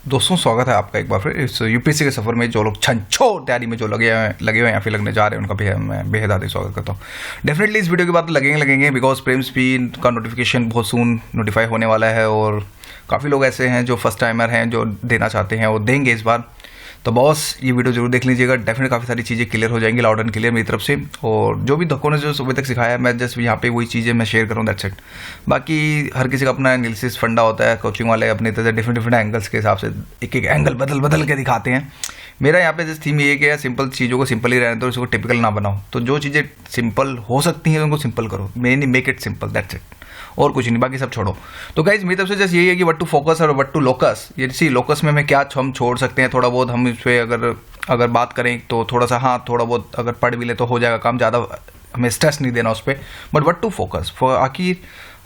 दोस्तों स्वागत है आपका एक बार फिर इस यूपीएससी के सफ़र में। जो लोग छंछो तैयारी में जो लगे हुए हैं या फिर लगने जा रहे हैं, उनका भी मैं बेहद आदि स्वागत करता हूँ। डेफिनेटली इस वीडियो के बाद लगेंगे बिकॉज प्रेम्स भी का नोटिफिकेशन बहुत सून नोटिफाई होने वाला है और काफ़ी लोग ऐसे हैं जो फर्स्ट टाइमर हैं जो देना चाहते हैं वो देंगे इस बार। तो बॉस ये वीडियो जरूर देख लीजिएगा, डेफिनेट काफ़ी सारी चीज़ें क्लियर हो जाएंगी, लाउड एंड क्लियर मेरी तरफ से। और जो भी धक्कों ने जो सुबह तक सिखाया है मैं जस्ट यहाँ पे वही चीज़ें मैं शेयर करूँ, दैट्स इट। बाकी हर किसी का अपना एनालिसिस फंडा होता है, कोचिंग वाले अपनी तरह से डिफरेंट एंगल्स के हिसाब से एक एंगल बदल के दिखाते हैं। मेरा यहाँ पे जस्ट थीम ये कि सिंपल चीज़ों को सिंपल ही रहने दो, उसको टिपिकल ना बनाओ। तो जो चीज़ें सिंपल हो सकती हैं उनको सिंपल करो, mainly make it simple, that's it, और कुछ नहीं, बाकी सब छोड़ो। तो गाइज मेरी तरफ से जस्ट यही है कि व्हाट टू फोकस और व्हाट टू लोकस। ये सी लोकस में हमें क्या हम छोड़ सकते हैं, थोड़ा बहुत हम इस पर अगर बात करें तो थोड़ा सा, हाँ थोड़ा बहुत अगर पढ़ भी ले तो हो जाएगा काम, ज़्यादा हमें स्ट्रेस नहीं देना उस पर। बट व्हाट टू फोकस आखिर,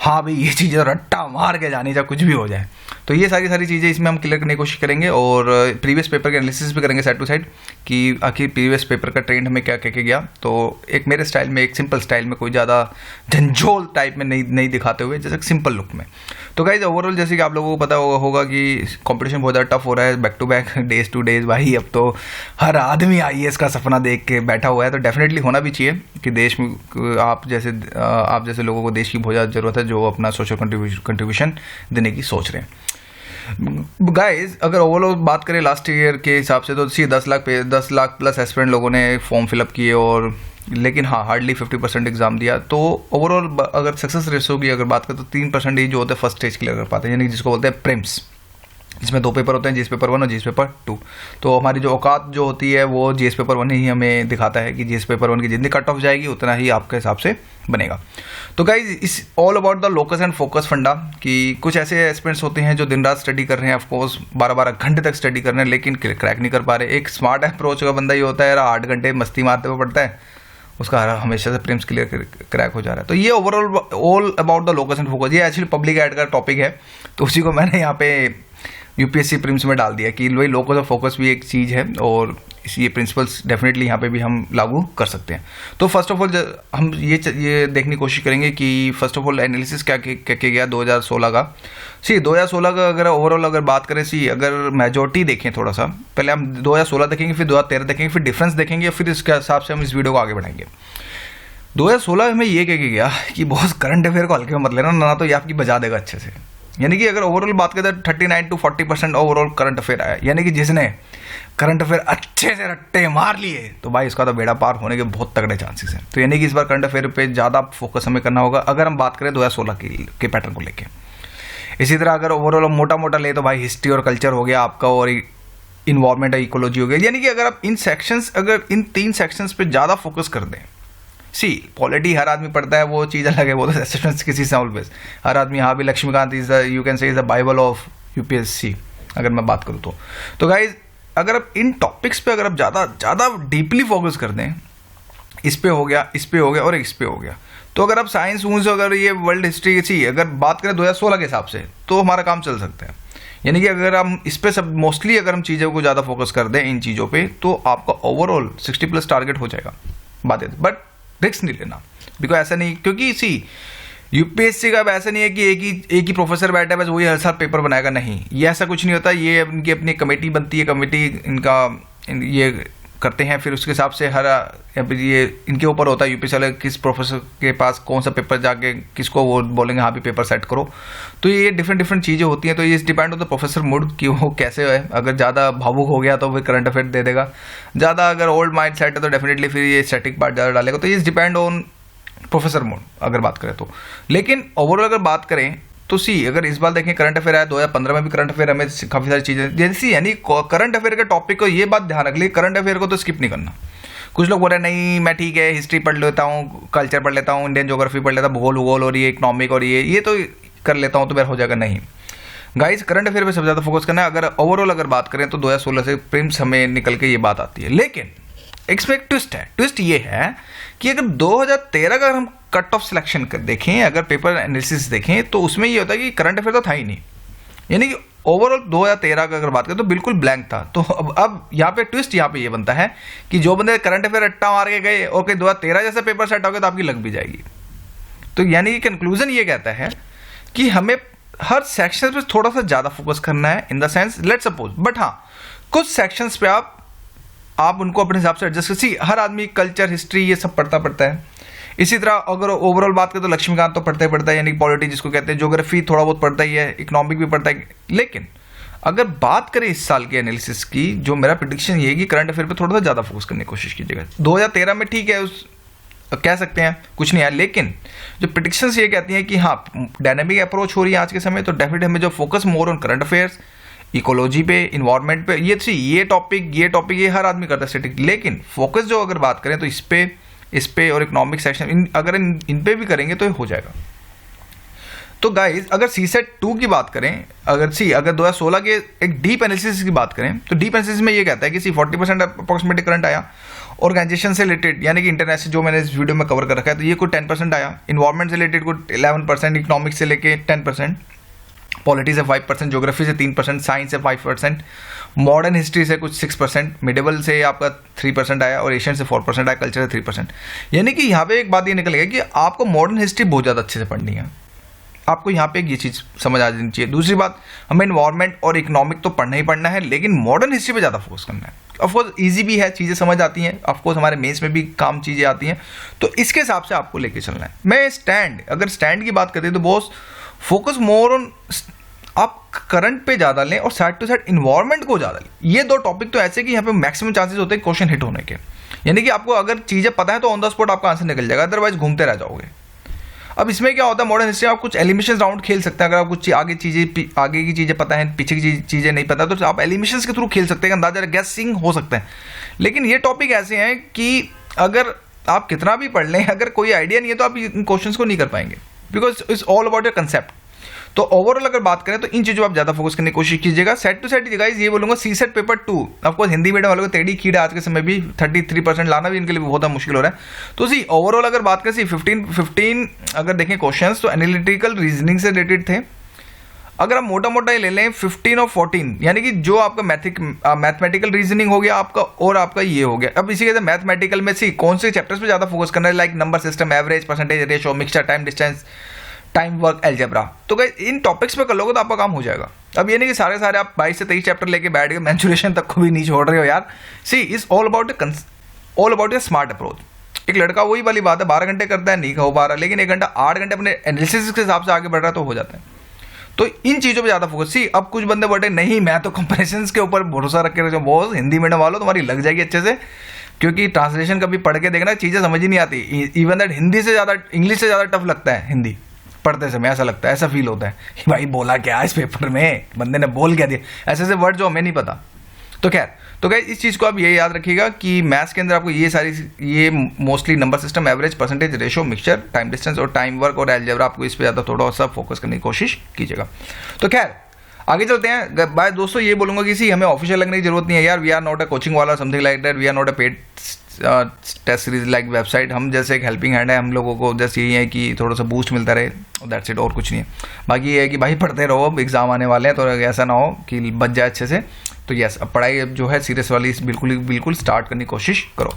हाँ भाई ये चीज़ें रट्टा मार के जानी चाहे कुछ भी हो जाए। तो ये सारी चीज़ें इसमें हम क्लियर करने की कोशिश करेंगे और प्रीवियस पेपर के एनालिसिस भी करेंगे साइड टू साइड कि आखिर प्रीवियस पेपर का ट्रेंड हमें क्या कह के गया। तो एक मेरे स्टाइल में, एक सिंपल स्टाइल में, कोई ज़्यादा झंझोल टाइप में नहीं दिखाते हुए, जैसे सिंपल लुक में। तो गाइज ओवरऑल जैसे कि आप लोगों को पता होगा कि कंपटीशन बहुत ज़्यादा टफ हो रहा है, back to back days to days. भाई अब तो हर आदमी आईएएस का सपना देख के बैठा हुआ है, तो डेफिनेटली होना भी चाहिए कि देश में आप जैसे लोगों को देश की बहुत ज़्यादा ज़रूरत है जो अपना सोशल कंट्रीब्यूशन देने की सोच रहे हैं। गाइज अगर ओवरऑल बात करें लास्ट ईयर के हिसाब से तो सी 10 लाख प्लस एस्पिरेंट लोगों ने फॉर्म फिलअप किए और लेकिन हाँ हार्डली 50% एग्जाम दिया। तो ओवरऑल अगर सक्सेस रेशो की अगर बात करें तो 3% ही जो होता है फर्स्ट स्टेज क्लियर कर पाते हैं, यानी जिसको बोलते हैं प्रीम्स, जिसमें 2 पेपर होते हैं, जीएस पेपर 1 और जीएस पेपर 2। तो हमारी जो औकात जो होती है वो जीएस पेपर 1 ही हमें दिखाता है कि जीएस पेपर 1 की जितनी कट ऑफ जाएगी उतना ही आपके हिसाब से बनेगा। तो गाइज इस all about the locus and focus फंडा कि कुछ ऐसे एस्पिरेंट्स होते हैं जो दिन रात स्टडी कर रहे हैं, ऑफकोर्स 12-12 घंटे तक स्टडी कर रहे हैं लेकिन क्रैक नहीं कर पा रहे। एक स्मार्ट अप्रोच का बंदा ही होता है यार, 8 घंटे मस्ती मारते हुए पड़ता है, उसका हमेशा से प्रीम्स क्लियर क्रैक हो जा रहा है। तो ये overall all about the locus and focus, ये एक्चुअली पब्लिक एड का टॉपिक है, तो उसी को मैंने यहाँ पे यूपीएससी प्रीम्स में डाल दिया कि वही लोकस और फोकस भी एक चीज़ है और ये प्रिंसिपल्स डेफिनेटली यहाँ पे भी हम लागू कर सकते हैं। तो फर्स्ट ऑफ ऑल हम ये देखने की कोशिश करेंगे कि फर्स्ट ऑफ ऑल एनालिसिस क्या गया 2016 का। 2016 का अगर ओवरऑल अगर बात करें, अगर मेजॉरिटी देखें, थोड़ा सा पहले हम 2016 देखेंगे, फिर 2013 देखेंगे, फिर डिफरेंस देखेंगे, फिर इसके हिसाब से हम इस वीडियो को आगे बढ़ाएंगे। 2016 में ये कह के गया कि बहुत करंट अफेयर को हल्के में मत लेना, ना तो ये आपकी बजा देगा अच्छे से। यानी कि अगर ओवरऑल बात करें तो 39 to 40% ओवरऑल करंट अफेयर आया, यानी कि जिसने करंट अफेयर अच्छे से रट्टे मार लिए तो भाई इसका तो बेड़ा पार होने के बहुत तगड़े चांसेस हैं। तो यानी कि इस बार करंट अफेयर पे ज़्यादा फोकस हमें करना होगा अगर हम बात करें 2016 के पैटर्न को लेके। इसी तरह अगर ओवरऑल मोटा ले तो भाई हिस्ट्री और कल्चर हो गया आपका, और इन्वायरमेंट और इकोलॉजी हो गया। यानी कि अगर आप अगर इन 3 सेक्शंस पे ज़्यादा फोकस कर दें, पॉलिटी हर आदमी पढ़ता है, वो चीज़ अलग है, वो तो एक्सेप्शंस किसी से ऑलवेज हर आदमी। यहाँ भी Laxmikanth is the, you can say, is the Bible of UPSC अगर मैं बात करूँ तो गाइज अगर आप इन टॉपिक्स पे अगर आप ज़्यादा डीपली फोकस कर दें, इस पे हो गया, इस पे हो गया और इस पे हो गया, तो अगर आप साइंस अगर ये वर्ल्ड हिस्ट्री की अगर बात करें 2016 के हिसाब से तो हमारा काम चल सकता है। यानी कि अगर हम इस पे सब मोस्टली अगर हम चीज़ों को ज़्यादा फोकस कर दें इन चीज़ों पे तो आपका ओवरऑल 60+ टारगेट हो जाएगा। बात है, बट रिस्क नहीं लेना, बिकॉज ऐसा नहीं, क्योंकि यूपीएससी का अब ऐसा नहीं है कि एक ही प्रोफेसर बैठा है बस वही हर साल पेपर बनाएगा, नहीं, ये ऐसा कुछ नहीं होता। ये इनकी अपनी कमेटी बनती है, कमेटी ये करते हैं, फिर उसके हिसाब से ये इनके ऊपर होता है यूपीएससी वाले किस प्रोफेसर के पास कौन सा पेपर जाके किसको वो बोलेंगे हाँ भी पेपर सेट करो। तो ये डिफरेंट चीज़ें होती हैं, तो ये डिपेंड होता है प्रोफेसर मूड कि वो कैसे है। अगर ज़्यादा भावुक हो गया तो फिर करंट अफेयर दे देगा, ज़्यादा अगर ओल्ड माइंड सेट है तो डेफिनेटली फिर ये स्टैटिक पार्ट ज़्यादा डालेगा। तो ये डिपेंड ऑन प्रोफेसर मूड अगर बात करें तो। लेकिन ओवरऑल अगर बात करें तो अगर इस बार देखें करंट अफेयर आया 2015 में भी करंट अफेयर हमें काफ़ी सारी चीज़ें जैसी, यानी करंट अफेयर के टॉपिक को ये बात ध्यान रख ली, करंट अफेयर को तो स्किप नहीं करना। कुछ लोग बोल रहे हैं नहीं मैं ठीक है हिस्ट्री पढ़ लेता हूँ, कल्चर पढ़ लेता हूँ, इंडियन ज्योग्राफी पढ़ लेता हूँ, भूगोल और ये इकोनॉमिक और ये तो कर लेता हूँ तो मेरा हो जाएगा, नहीं गाइस करंट अफेयर पे सबसे ज़्यादा फोकस करना है। अगर ओवरऑल अगर बात करें तो 2016 से प्रीम्स हमें निकल के ये बात आती है, लेकिन इसमें एक ट्विस्ट है। ट्विस्ट ये है कि अगर 2013 का हम कट ऑफ सिलेक्शन कर देखें, अगर पेपर एनालिसिस देखें तो उसमें ये होता है कि करंट अफेयर तो था ही नहीं, यानी कि ओवरऑल 2013 का अगर बात करें तो बिल्कुल ब्लैंक था। तो अब यहाँ पे ट्विस्ट यहाँ पे ये बनता है कि जो बंदे करंट अफेयर रट्टा मार के गए और 2013 जैसा पेपर सेट हो गया तो आपकी लग भी जाएगी। तो यानी कि कंक्लूजन ये कहता है कि हमें हर सेक्शन पे थोड़ा सा ज़्यादा फोकस करना है, in the sense let suppose, but हाँ कुछ सेक्शंस पे आप उनको अपने हिसाब से एडजस्ट कर। सी हर आदमी कल्चर, हिस्ट्री ये सब पढ़ता है। इसी तरह अगर ओवरऑल बात करें तो लक्ष्मीकांत तो पढ़ता है, यानी पॉलिटी जिसको कहते हैं, ज्योग्राफी थोड़ा बहुत पढ़ता ही है, इकोनॉमिक भी पढ़ता है। लेकिन अगर बात करें इस साल के एनालिसिस की, जो मेरा प्रेडिक्शन ये है कि करंट अफेयर पे थोड़ा सा ज़्यादा फोकस करने की कोशिश कीजिएगा। 2013 में ठीक है, उस कह सकते हैं कुछ नहीं है, लेकिन जो प्रेडिक्शंस ये कहती हैं कि हाँ डायनामिक अप्रोच हो रही है आज के समय, तो डेफिनेट हमें जो focus more on current affairs, ecology पे, इन्वायरमेंट पे, ये टॉपिक ये हर आदमी करता है स्टैटिक। लेकिन फोकस जो अगर बात करें तो इस पे और इकोनॉमिक सेक्शन अगर इन पे भी करेंगे तो हो जाएगा। तो गाइज अगर सीसेट 2 की बात करें, अगर 2016 के एक डीप एनालिसिस की बात करें, तो डीप एनालिसिस में ये कहता है कि 40% अप्रोक्सीमेटली करंट आया, ऑर्गेनाइजेशन से रिलेटेड यानी कि इंटरनेशनल जो मैंने इस वीडियो में कवर कर रखा है, तो ये कुछ 10% आया, इन्वायरमेंट से रिलेटेड कुछ 11%, इकोनॉमिक्स से लेके 10%, पॉलिटी से 5%, ज्योग्राफी से 3%, साइंस से 5%, मॉडर्न हिस्ट्री से कुछ 6%, मिडेवल से आपका 3% आया और एशियन से 4% आया, कल्चर से 3%। यानी कि यहाँ पे एक बात ये निकलेगा कि आपको मॉडर्न हिस्ट्री बहुत ज़्यादा अच्छे से पढ़नी है, आपको यहाँ पे एक ये चीज़ समझ आ जानी चाहिए। दूसरी बात, हमें इन्वायरमेंट और इकोनॉमिक तो पढ़ना ही पढ़ना है, लेकिन मॉडर्न हिस्ट्री पे ज़्यादा फोकस करना है। ऑफकोर्स ईजी भी है, चीज़ें समझ आती हैं, ऑफकोर्स हमारे मेंस में भी काम चीज़ें आती हैं, तो इसके हिसाब से आपको लेके चलना है। मैं अगर स्टैंड की बात करते हैं तो बॉस फोकस मोर ऑन आप करंट पे ज़्यादा लें और साइड टू साइड इन्वायरमेंट को ज़्यादा लें। ये 2 टॉपिक तो ऐसे कि यहाँ पे मैक्सिमम चांसेस होते हैं क्वेश्चन हिट होने के, यानी कि आपको अगर चीज़ें पता है तो ऑन द स्पॉट आपका आंसर निकल जाएगा, अदरवाइज घूमते रह जाओगे। अब इसमें क्या होता है, मॉडर्न हिस्ट्री आप कुछ एलिमिनेशन राउंड खेल सकते हैं। अगर आप कुछ आगे की चीज़ें पता है, पीछे की चीज़ें नहीं पता, तो आप एलिमिनेशन के थ्रू खेल सकते हैं, अंदाजा गैसिंग हो सकता है। लेकिन ये टॉपिक ऐसे हैं कि अगर आप कितना भी पढ़ लें, अगर कोई आइडिया नहीं है तो आप इन क्वेश्चंस को नहीं कर पाएंगे, because it's all about your concept. तो ओवरऑल अगर बात करें तो इन चीज़ों पर आप ज़्यादा फोकस करने की कोशिश कीजिएगा। सेट टू सेट गाइस ये बोलूँगा, CSAT paper 2 of course Hindi medium वालों को टेढ़ी कीड़ा आज के समय भी 33% लाना भी इनके लिए बहुत मुश्किल हो रहा है। तो सी ओवरऑल अगर बात करें 15 अगर देखें क्वेश्चंस तो एनालिटिकल रीजनिंग से रिलेटेड थे। अगर आप मोटा मोटा ही ले लें 15 और 14, यानी कि जो आपका मैथमेटिकल रीजनिंग हो गया आपका और आपका ये हो गया। अब इसी के साथ मैथमेटिकल में सी कौन से चैप्टर्स पे ज़्यादा फोकस करना है, like number system, average, percentage ratio, mixture, time distance, time work, algebra. तो गाइस इन टॉपिक्स पे कर लोगे तो आपका काम हो जाएगा। अब ये नहीं कि सारे आप 22 से 23 चैप्टर लेके बैठ गए, मेंसुरेशन तक को भी नहीं छोड़ रहे हो यार। See is all about a smart approach. एक लड़का वही वाली बात है, 12 घंटे करता है नहीं हो पा रहा, लेकिन 1 घंटा 8 घंटे अपने एनालिसिस के हिसाब से आगे बढ़ रहा है तो हो जाता है। तो इन चीज़ों पे ज़्यादा फोकस। सी अब कुछ बंदे बोलते नहीं मैं तो कंपैरिजंस के ऊपर भरोसा रख के बहुत हिंदी मीडियम वालों तुम्हारी लग जाएगी अच्छे से, क्योंकि ट्रांसलेशन कभी पढ़ के देखना चीज़ें समझ ही नहीं आती। इवन दैट हिंदी से ज़्यादा इंग्लिश से ज़्यादा टफ लगता है हिंदी पढ़ते समय, ऐसा लगता है, ऐसा फील होता है कि भाई बोला क्या इस पेपर में, बंदे ने बोल क्या दिया, ऐसे वर्ड जो हमें नहीं पता। तो खैर, तो गाइस इस चीज़ को आप ये याद रखिएगा कि मैथ्स के अंदर आपको ये mostly number system, average, percentage ratio, mixture, time distance और टाइम वर्क और अलजेब्रा, आपको इस पे ज़्यादा थोड़ा सा फोकस करने की कोशिश कीजिएगा। तो खैर आगे चलते हैं। भाई दोस्तों ये बोलूँगा कि हमें ऑफिशियल लगने की जरूरत नहीं है यार, we are not a coaching वाला, something like that, we are not a paid test series like website. हम जैसे एक हेल्पिंग हैंड है, हम लोगों को जैसे यही है कि थोड़ा सा बूस्ट मिलता रहे, दैट्स इट, और कुछ नहीं है। बाकी ये है कि भाई पढ़ते रहो, अब एग्जाम आने वाले हैं तो ऐसा ना हो कि बच जाए अच्छे से। तो यस, अब पढ़ाई जो है सीरियस वाली बिल्कुल स्टार्ट करने की कोशिश करो।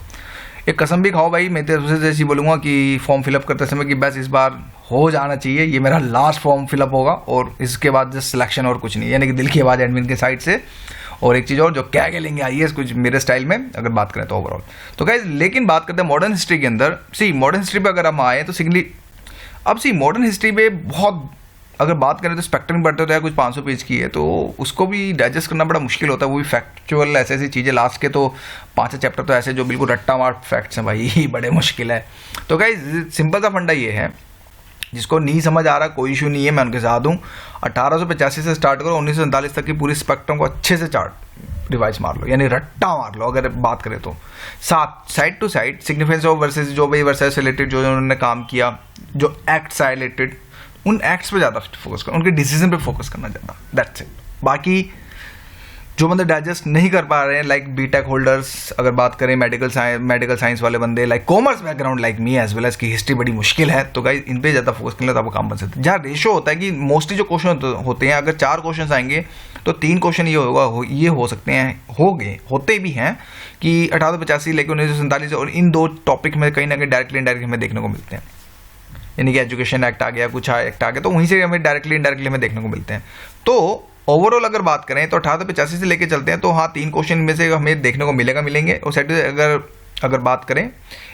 एक कसम भी खाओ भाई, मैं तो जैसे बोलूँगा कि फॉर्म फिलअप करते समय कि बस इस बार हो जाना चाहिए, ये मेरा लास्ट फॉर्म फिलअप होगा और इसके बाद जस्ट सिलेक्शन और कुछ नहीं, यानी कि दिल की आवाज़ एडमिन के साइड से। और एक चीज़ और जो क्या लेंगे IAS कुछ मेरे स्टाइल में अगर बात करें तो ओवरऑल। तो गाइस लेकिन बात करते हैं मॉडर्न हिस्ट्री के अंदर। सी मॉडर्न हिस्ट्री पे अगर हम आए तो मॉडर्न हिस्ट्री पे बहुत अगर बात करें तो स्पेक्ट्रम बढ़ते तो है, कुछ 500 पेज की है, तो उसको भी डाइजेस्ट करना बड़ा मुश्किल होता है। वो भी फैक्चुअल ऐसी चीज़ें, लास्ट के तो 5 चैप्टर तो ऐसे जो बिल्कुल रट्टा मार फैक्ट्स हैं भाई, बड़े मुश्किल है। तो गाइस सिंपल सा फंडा ये है, जिसको नहीं समझ आ रहा कोई इशू नहीं है, मैं उनके साथ दूँ। 1885 से स्टार्ट करो 1947 तक की पूरी स्पेक्ट्रम को अच्छे से चार्ट रिवाइज मार लो, यानी रट्टा मार लो अगर बात करें तो। साथ side to side significance of verses जो भी वर्सेस से रिलेटेड जो उन्होंने काम किया, जो एक्ट्स है रिलेटेड, उन एक्ट्स पे ज़्यादा फोकस करना, उनके डिसीजन पे फोकस करना ज़्यादा, दैट्स इट। बाकी जो बंदे डाइजेस्ट नहीं कर पा रहे हैं, लाइक बीटेक होल्डर्स, अगर बात करें मेडिकल साइंस वाले बंदे, like commerce background like me as well as की हिस्ट्री बड़ी मुश्किल है, तो गाइस इन पे ज़्यादा फोकस करना तो आपको काम बन सकता है। जहाँ रेशो होता है कि मोस्टली जो क्वेश्चन होते हैं, अगर 4 क्वेश्चन आएंगे तो 3 क्वेश्चन ये हो सकते हैं, होते भी हैं कि 1885 लेके 1947, और इन 2 टॉपिक में कहीं ना कहीं डायरेक्टली इनडायरेक्टली हमें देखने को मिलते हैं। यानी कि एजुकेशन एक्ट आ गया, कुछ एक्ट आ गया, तो वहीं से हमें डायरेक्टली इनडायरेक्टली हमें देखने को मिलते हैं। तो ओवरऑल अगर बात करें तो 1885 से लेके चलते हैं तो हाँ 3 क्वेश्चन में से हमें देखने को मिलेंगे। और सेट अगर बात करें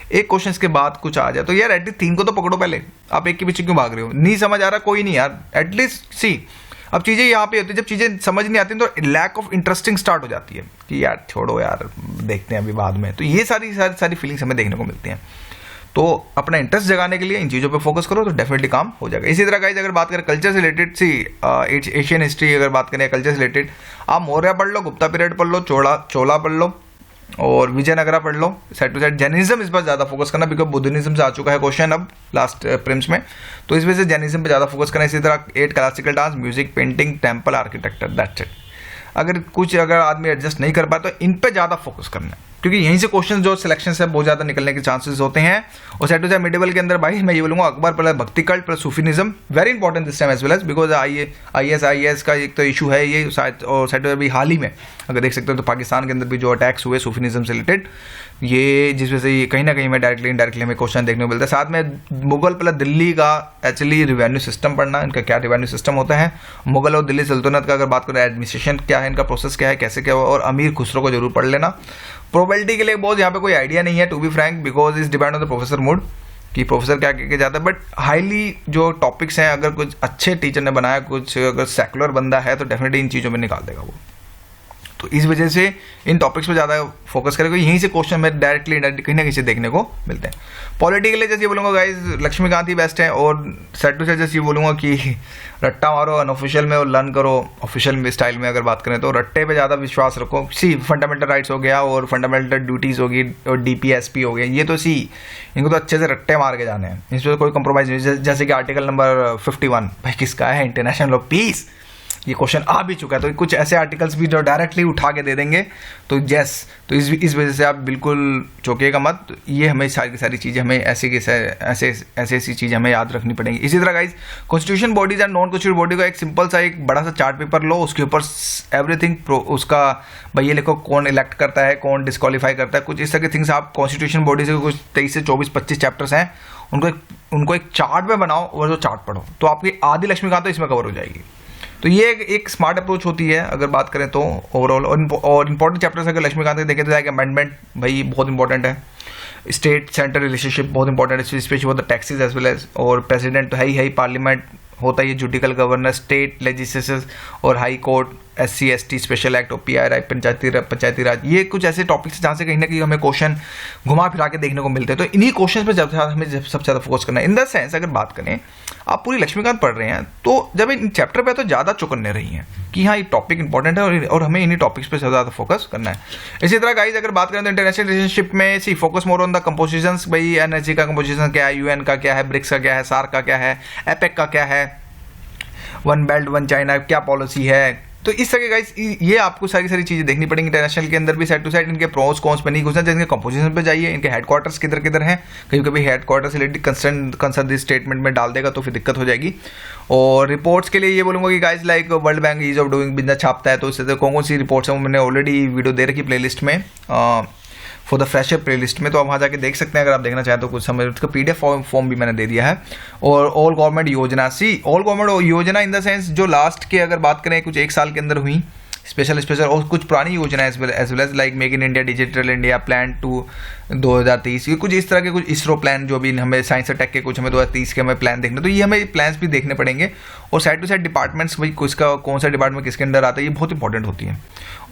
एक क्वेश्चन के बाद कुछ आ जाए तो यार एटलीस्ट 3 को तो पकड़ो पहले, आप एक के पीछे क्यों भाग रहे हो? नहीं समझ आ रहा कोई नहीं यार, एटलीस्ट सी। अब चीज़ें यहाँ पे होती है, जब चीज़ें समझ नहीं आती तो लैक ऑफ इंटरेस्टिंग स्टार्ट हो जाती है कि यार छोड़ो यार, देखते हैं अभी बाद में। तो ये सारी फीलिंग्स हमें देखने को मिलती हैं। तो अपना इंटरेस्ट जगाने के लिए इन चीज़ों पे फोकस करो तो डेफिनेटली काम हो जाएगा। इसी तरह गाइस अगर बात करें कल्चर से रिलेटेड, सी एशियन हिस्ट्री अगर बात करें कल्चर से रिलेटेड, आप मौर्य पढ़ लो, गुप्ता पीरियड पढ़ लो, चोला पढ़ लो और विजयनगरा पढ़ लो। साइड टू साइड जैनिज्म इस पर ज़्यादा फोकस करना, बिकॉज बुद्धिज्म से आ चुका है क्वेश्चन अब लास्ट प्रीलिम्स में, तो इस वजह से जैनिज्म पे ज़्यादा फोकस करना। इसी तरह 8 classical dance, music, painting, temple architecture, that's it. अगर आदमी एडजस्ट नहीं कर पाए तो इन पे ज़्यादा फोकस करना है, क्योंकि यहीं से क्वेश्चन जो सिलेक्शन से बहुत ज़्यादा निकलने के चांसेस होते हैं। और सेट टू साइड मिडिवल के अंदर भाई मैं ये बोलूँगा Akbar plus bhakti cult plus Sufism, very important this time as well as, because IS का एक तो इशू है ये शायद। और सेट टू साइड अभी हाल ही में अगर देख सकते हो तो पाकिस्तान के अंदर भी जो अटैक्स हुए सूफीनिज्म से रिलेटेड, ये जिस वजह से ये कहीं ना कहीं में डायरेक्टली इनडायरेक्टली हमें क्वेश्चन देखने को मिलता है। साथ में मुगल प्लस दिल्ली का एक्चुअली रिवेन्यू सिस्टम पढ़ना, इनका क्या रिवेन्यू सिस्टम होता है, मुगल और दिल्ली सल्तनत का अगर बात करें एडमिनिस्ट्रेशन क्या है, इनका प्रोसेस क्या है, कैसे क्या हुआ, और अमीर खुसरो को जरूर पढ़ लेना। प्रोबेबिलिटी के लिए बहुत यहाँ पे कोई आइडिया नहीं है to be frank, because is depend on the professor mood कि प्रोफेसर क्या कह के जाता है। बट हाईली जो टॉपिक्स हैं, अगर कुछ अच्छे टीचर ने बनाया, कुछ अगर सेकुलर बंदा है तो डेफिनेटली इन चीज़ों में निकाल देगा वो। तो इस वजह से इन टॉपिक्स पे ज़्यादा फोकस करेगा, यहीं से क्वेश्चन में डायरेक्टली इनडायरेक्टली कहीं ना कहीं से देखने को मिलते हैं। पॉलिटिकली जैसे ये बोलूँगा गाइज लक्ष्मीकांत ही बेस्ट है, और सेट टू सेट जैसे ये बोलूँगा कि रट्टा मारो अनऑफिशियल में और लर्न करो ऑफिशियल में स्टाइल में। अगर बात करें तो रट्टे पे ज़्यादा विश्वास रखो। सी फंडामेंटल राइट्स हो गया और फंडामेंटल ड्यूटीज़ होगी और DPSP हो गया, ये तो सी इनको तो अच्छे से रट्टे मार के जाने हैं, इसमें कोई कंप्रोमाइज़ नहीं। जैसे कि आर्टिकल नंबर 51 भाई किसका है, इंटरनेशनल ऑफ पीस, ये क्वेश्चन आ भी चुका है। तो कुछ ऐसे आर्टिकल्स भी जो डायरेक्टली उठा के दे देंगे तो यस, तो इस वजह से आप बिल्कुल चौंकिएगा मत। ये हमें सारी चीज़ें हमें ऐसी चीज़ें हमें याद रखनी पड़ेंगी। इसी तरह guys constitution bodies and non constitution body का एक सिंपल सा एक बड़ा सा चार्ट पेपर लो, उसके ऊपर एवरीथिंग उसका भाई ये लिखो कौन इलेक्ट करता है, कौन डिस्क्वालीफाई करता है, कुछ इस तरह के थिंग्स आप कॉन्स्टिट्यूशन बॉडी से कुछ 23 से 24-25 चैप्टर्स हैं, उनको एक चार्ट में बनाओ और जो चार्ट पढ़ो तो आपकी आधी लक्ष्मीकांत तो इसमें कवर हो जाएगी। तो ये एक स्मार्ट अप्रोच होती है अगर बात करें तो ओवरऑल। और इंपॉर्टेंट चैप्टर्स अगर लक्ष्मीकांत देखें तो लाइक अमेंडमेंट भाई बहुत इंपॉर्टेंट है, स्टेट सेंटर रिलेशनशिप बहुत इंपॉर्टेंट है, specially for the taxes as well as, और प्रेसिडेंट तो है ही, पार्लियामेंट होता है, ये जुडिकल गवर्नर, स्टेट लेजिस्लेचर और high court, SC ST special act और PRI पंचायती राज, ये कुछ ऐसे टॉपिक्स जहाँ से कहीं ना कहीं हमें क्वेश्चन घुमा फिरा के देखने को मिलते हैं। तो इन्हीं क्वेश्चन पर हमें सबसे ज़्यादा फोकस करना है। इन द सेंस अगर बात करें आप पूरी लक्ष्मीकांत पढ़ रहे हैं तो जब इन चैप्टर पे तो ज़्यादा चौकन्ने रही हैं कि हाँ ये टॉपिक इंपॉर्टेंट है और हमें इन्हीं टॉपिक्स पे ज़्यादा फोकस करना है। इसी तरह गाइज अगर बात करें तो इंटरनेशनल रिलेशनशिप में see focus more on the compositions, भाई NSG का कंपोजिशन क्या है, UN का क्या है, ब्रिक्स का क्या है, सार्क का क्या है, APEC का क्या है, वन बेल्ट वन चाइना क्या पॉलिसी है। तो इस तरह के गाइस ये आपको सारी चीज़ें देखनी पड़ेंगी। इंटरनेशनल के अंदर भी साइड टू साइड इनके प्रोस कॉन्स पे नहीं घुसना, जैसे इनके कंपोजिशन पे जाइए, इनके हेडक्वार्टर्स किधर हैं, कभी हेडक्वार्टर से रिलेटेड कंसर्न दिस स्टेटमेंट में डाल देगा तो फिर दिक्कत हो जाएगी। और रिपोर्ट्स के लिए ये बोलूँगा कि guys like World Bank ease of doing business छापता है, तो इससे कौन सी रिपोर्ट्स है वो मैंने ऑलरेडी वीडियो दे रखी प्लेलिस्ट में, फॉर द फ्रेशर प्लेलिस्ट में, तो आप वहाँ जाके देख सकते हैं अगर आप देखना चाहें तो। कुछ समय उसका PDF फॉर्म भी मैंने दे दिया है। और ऑल गवर्नमेंट योजना, सी ऑल गवर्नमेंट योजना इन द सेंस जो लास्ट के अगर बात करें कुछ 1 साल के अंदर हुई स्पेशल और कुछ पुरानी योजना as well as like make in India, digital India plan to 2030, ये कुछ इस तरह के कुछ इसरो प्लान जो भी हमें साइंस और टेक के कुछ हमें 2030 के हमें प्लान देखने, तो ये हमें प्लान्स भी देखने पड़ेंगे। और साइड टू साइड डिपार्टमेंट्स भाई किसका कौन सा डिपार्टमेंट किसके अंडर आता है ये बहुत इंपॉर्टेंट होती है।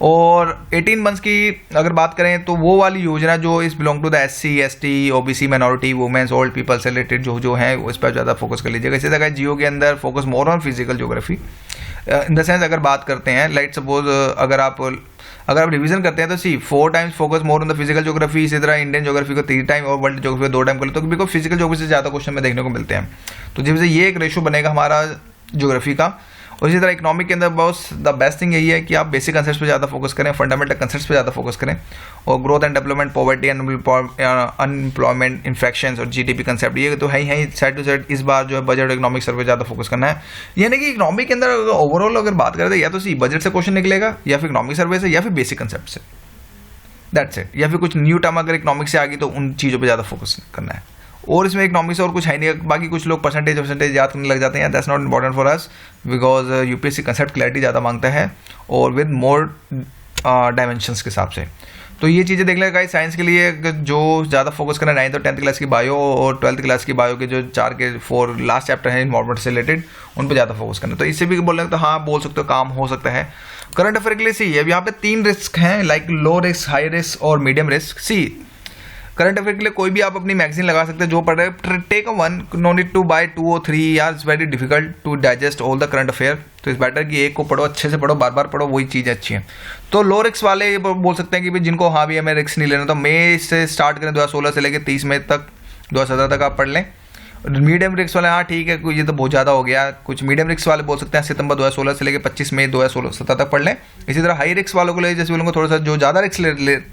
और 18 मंथ्स की अगर बात करें तो वो वाली योजना जो इस belong to the SC ST OBC minority women's old people से रिलेटेड जो है उस पर ज़्यादा फोकस कर लीजिएगा। इसी तरह जियो के अंदर focus more on physical geography in the sense अगर बात करते हैं लाइक सपोज अगर आप रिवीजन करते हैं तो सी 4 times focus more on the physical geography. इसी तरह इंडियन ज्योग्राफी को 3 टाइम और वर्ल्ड ज्योग्राफी को 2 टाइम कर लो, तो बिकॉज फिजिकल ज्योग्राफी से ज़्यादा क्वेश्चन में देखने को मिलते हैं, तो जिससे ये एक रेशो बनेगा हमारा ज्योग्राफी का। और इसी तरह इकोनॉमिक के अंदर बहुत द बेस्ट थिंग यही है कि आप बेसिक कंसेप्ट पे ज़्यादा फोकस करें, फंडामेंटल कंसेप्ट्स पे ज़्यादा फोकस करें, और growth and development, poverty and unemployment, infections और GDP कंसेप्ट, ये तो है ही साइड टू साइड। इस बार जो है बजट इकोनॉमिक सर्वे ज़्यादा फोकस करना है, यानी कि इकोनॉमिक के अंदर ओवरऑल अगर बात करें तो या तो सी बजट से क्वेश्चन निकलेगा, या फिर इकोनॉमिक सर्वे से, या फिर बेसिक कंसेप्ट से, दैट्स इट। या फिर कुछ न्यू टर्म अगर इकोनॉमिक से आ गई तो उन चीज़ों पर ज़्यादा फोकस करना है। और इसमें इकोनॉमिक्स और कुछ है नहीं, बाकी कुछ लोग परसेंटेज याद करने लग जाते हैं, that's not important for us because UPSC concept clarity ज़्यादा मांगता है और विद मोर डायमेंशंस के हिसाब से। तो ये चीज़ें देख लेगा गाइस। साइंस के लिए जो ज़्यादा फोकस करना है 9th और 10th क्लास की बायो और 12th क्लास की बायो के जो 4 लास्ट चैप्टर हैं इन्वायरमेंट से रिलेटेड, उन पर ज़्यादा फोकस करना है। तो इससे भी बोल रहे हैं तो हाँ बोल सकते हो काम हो सकता है। करंट अफेयर के लिए सी अब यहाँ पे 3 रिस्क हैं, like low risk, high risk और मीडियम रिस्क। सी करंट अफेयर के लिए कोई भी आप अपनी मैगजीन लगा सकते हैं जो पढ़ रहे हैं, take a one, no need to buy 2 or 3 यार, it's very difficult to digest all the current affair. तो इस बेटर कि एक को पढ़ो, अच्छे से पढ़ो, बार बार पढ़ो, वही चीज़ अच्छी है। तो लो रिस्क वाले ये बोल सकते हैं कि भाई जिनको हाँ भी हमें रिस्क नहीं लेना, तो मई से स्टार्ट करें, 2016 से लेकर 30 मई तक, 2017 तक आप पढ़ लें। मीडियम रिस्क वाले हाँ ठीक है, ये तो बहुत ज़्यादा हो गया, कुछ मीडियम रिस्क वाले बोल सकते हैं सितंबर 2016 से लेकर 25 मई 2017 तक पढ़ लें। इसी तरह हाई रिस्क वालों को ले, जैसे बोलूँगा थोड़ा सा जो ज़्यादा रिस्क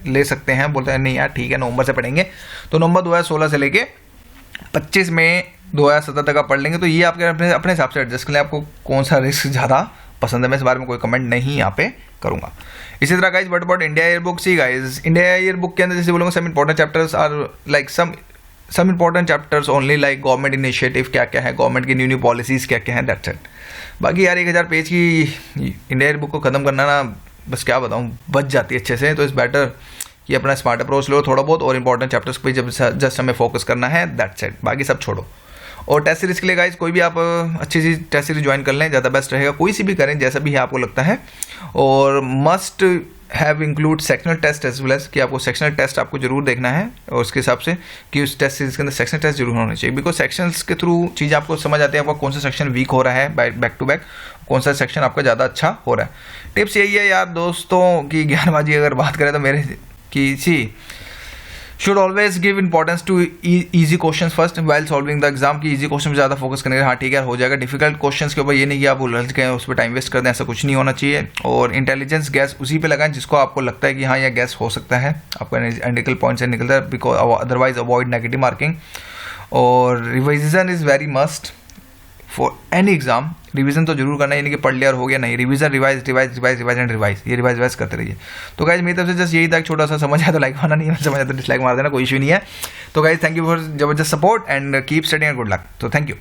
ले सकते हैं, बोलते हैं नहीं यार ठीक है नवंबर से पढ़ेंगे, तो नवंबर 2016 से लेके 25 मई 2017 तक आप पढ़ लेंगे। तो ये आपके अपने हिसाब से एडजस्ट कर लें, आपको कौन सा रिस्क ज़्यादा पसंद है। मैं इस बारे में कोई कमेंट नहीं यहाँ पे करूँगा। इसी तरह guys what about India year book. See guys India year book के अंदर जैसे बोलूँगा some important chapters are like some important chapters only, like government initiative क्या क्या है, गवर्नमेंट की न्यू पॉलिसीज़ क्या क्या है, दैट्स इट। बाकी यार 1000 पेज की इंडिया ईयर बुक को ख़त्म करना ना, बस क्या बताऊँ, बच जाती है अच्छे से। तो इस बेटर कि अपना स्मार्ट अप्रोच लो थोड़ा बहुत, और इंपॉर्टेंट चैप्टर्स पे जब जस्ट हमें फोकस करना है, दैट्स इट, बाकी सब छोड़ो। और टेस्ट सीरीज़ के लिए गाइज कोई भी आप अच्छी सी टेस्ट सीरीज ज्वाइन कर लें, ज़्यादा बेस्ट रहेगा। कोई सी भी करें जैसा भी है आपको लगता है, और must have include sectional test as well as, कि आपको सेक्शनल टेस्ट आपको जरूर देखना है, और उसके हिसाब से कि उस टेस्ट सीरीज के अंदर सेक्शनल टेस्ट जरूर होने चाहिए, बिकॉज सेक्शंस के थ्रू चीज़ आपको समझ आती है आपका कौन सा सेक्शन वीक हो रहा है बैक टू बैक, कौन सा सेक्शन आपका ज़्यादा अच्छा हो रहा है। टिप्स यही है यार दोस्तों की ज्ञानबाजी अगर बात करें तो मेरे की see should always give importance to easy question first while solving the exam, की ईजी क्वेश्चन पर ज़्यादा फोकस करेंगे, हाँ ठीक है हो जाएगा। डिफिकल्ट क्वेश्चन के ऊपर ये नहीं कि आप उलझ गए उस पर टाइम वेस्ट कर दें, ऐसा कुछ नहीं होना चाहिए। और इंटेलिजेंस गैस उसी पे लगाएं जिसको आपको लगता है कि हाँ यह गैस हो सकता है, आपका एनालिटिकल पॉइंट से निकलता है, because otherwise avoid negative marking. और revision is very must for any exam, revision तो जरूर करना है, यानी कि पढ़ लिया और हो गया नहीं, रिवीजन रिवाइज एंड रिवाइज, ये रिवाइज करते रहिए। तो गाइज मेरी तरफ से जस्ट यही था, छोटा सा समझ आया तो लाइक मारना, नहीं समझ आया तो डिसलाइक मार देना, कोई इशू नहीं है। तो गाइज थैंक यू फॉर जबरदस्त support and keep studying and good luck. तो थैंक यू।